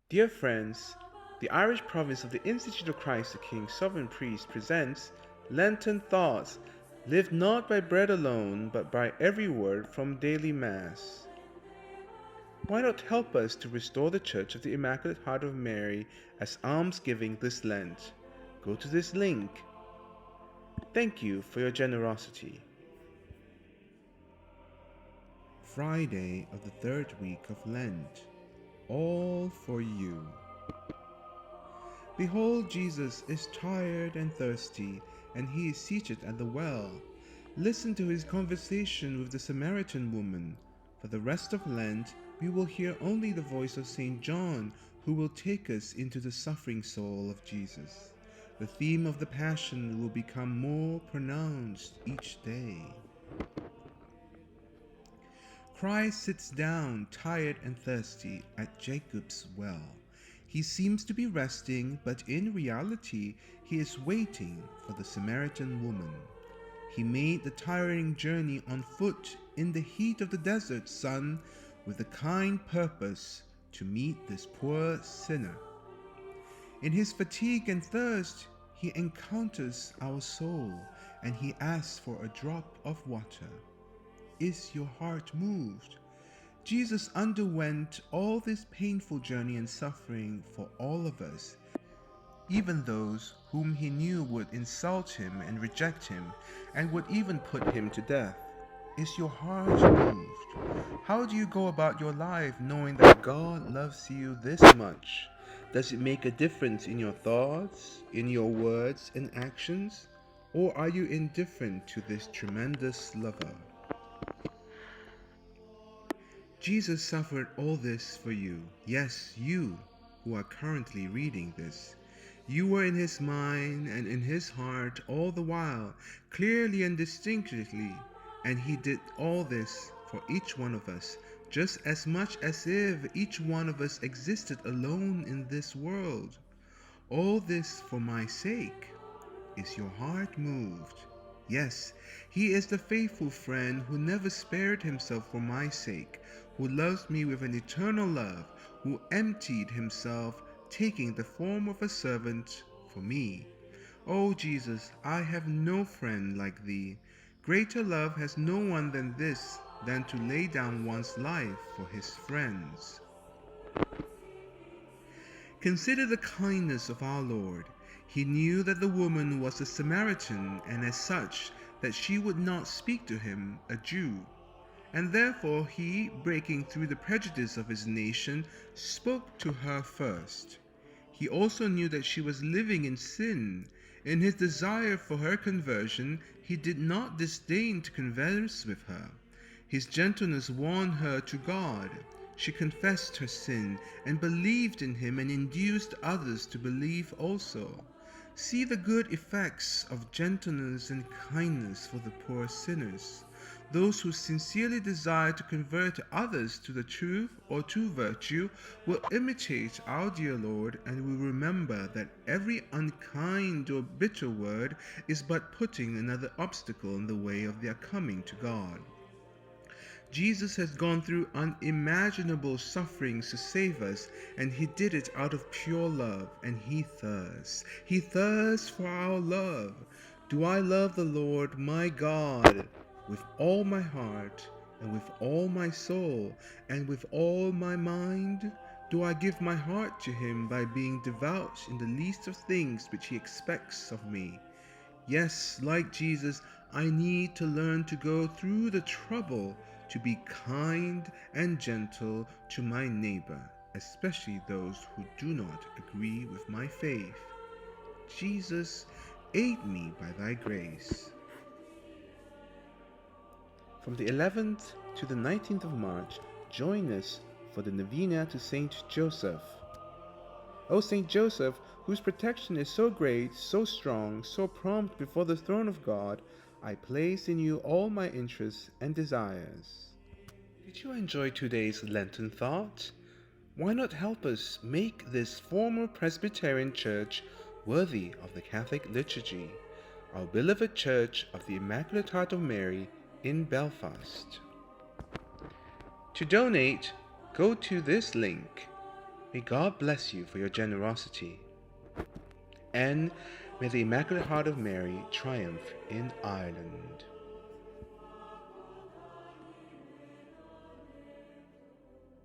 Dear friends, the Irish province of the Institute of Christ the King Sovereign Priest presents Lenten Thoughts, live not by bread alone, but by every word from daily Mass. Why not help us to restore the Church of the Immaculate Heart of Mary as almsgiving this Lent? Go to this link. Thank you for your generosity. Friday of the third week of Lent, all for you. Behold, Jesus is tired and thirsty, and he is seated at the well. Listen to his conversation with the Samaritan woman. For the rest of Lent, we will hear only the voice of St. John, who will take us into the suffering soul of Jesus. The theme of the Passion will become more pronounced each day. Christ sits down, tired and thirsty, at Jacob's well. He seems to be resting, but in reality, he is waiting for the Samaritan woman. He made the tiring journey on foot in the heat of the desert sun with the kind purpose to meet this poor sinner. In his fatigue and thirst, he encounters our soul, and he asks for a drop of water. Is your heart moved? Jesus underwent all this painful journey and suffering for all of us, even those whom he knew would insult him and reject him, and would even put him to death. Is your heart moved? How do you go about your life knowing that God loves you this much? Does it make a difference in your thoughts, in your words and actions? Or are you indifferent to this tremendous lover? Jesus suffered all this for you. Yes, you who are currently reading this. You were in his mind and in his heart all the while, clearly and distinctly, and he did all this for each one of us, just as much as if each one of us existed alone in this world. All this for my sake. Is your heart moved? Yes, he is the faithful friend who never spared himself for my sake, who loves me with an eternal love, who emptied himself, taking the form of a servant for me. O Jesus, I have no friend like thee. Greater love has no one than this, than to lay down one's life for his friends. Consider the kindness of our Lord. He knew that the woman was a Samaritan, and as such, that she would not speak to him, a Jew. And therefore he, breaking through the prejudice of his nation, spoke to her first. He also knew that she was living in sin. In his desire for her conversion, he did not disdain to converse with her. His gentleness won her to God. She confessed her sin and believed in him and induced others to believe also. See the good effects of gentleness and kindness for the poor sinners. Those who sincerely desire to convert others to the truth or to virtue will imitate our dear Lord and will remember that every unkind or bitter word is but putting another obstacle in the way of their coming to God. Jesus has gone through unimaginable sufferings to save us, and he did it out of pure love, and he thirsts. He thirsts for our love. Do I love the Lord my God with all my heart, and with all my soul, and with all my mind? Do I give my heart to him by being devout in the least of things which he expects of me? Yes, like Jesus, I need to learn to go through the trouble to be kind and gentle to my neighbor, especially those who do not agree with my faith. Jesus, aid me by thy grace. From the 11th to the 19th of March, join us for the Novena to Saint Joseph. O Saint Joseph, whose protection is so great, so strong, so prompt before the throne of God, I place in you all my interests and desires. Did you enjoy today's Lenten thought? Why not help us make this former Presbyterian church worthy of the Catholic liturgy, our beloved Church of the Immaculate Heart of Mary in Belfast? To donate, go to this link. May God bless you for your generosity. And may the Immaculate Heart of Mary triumph in Ireland.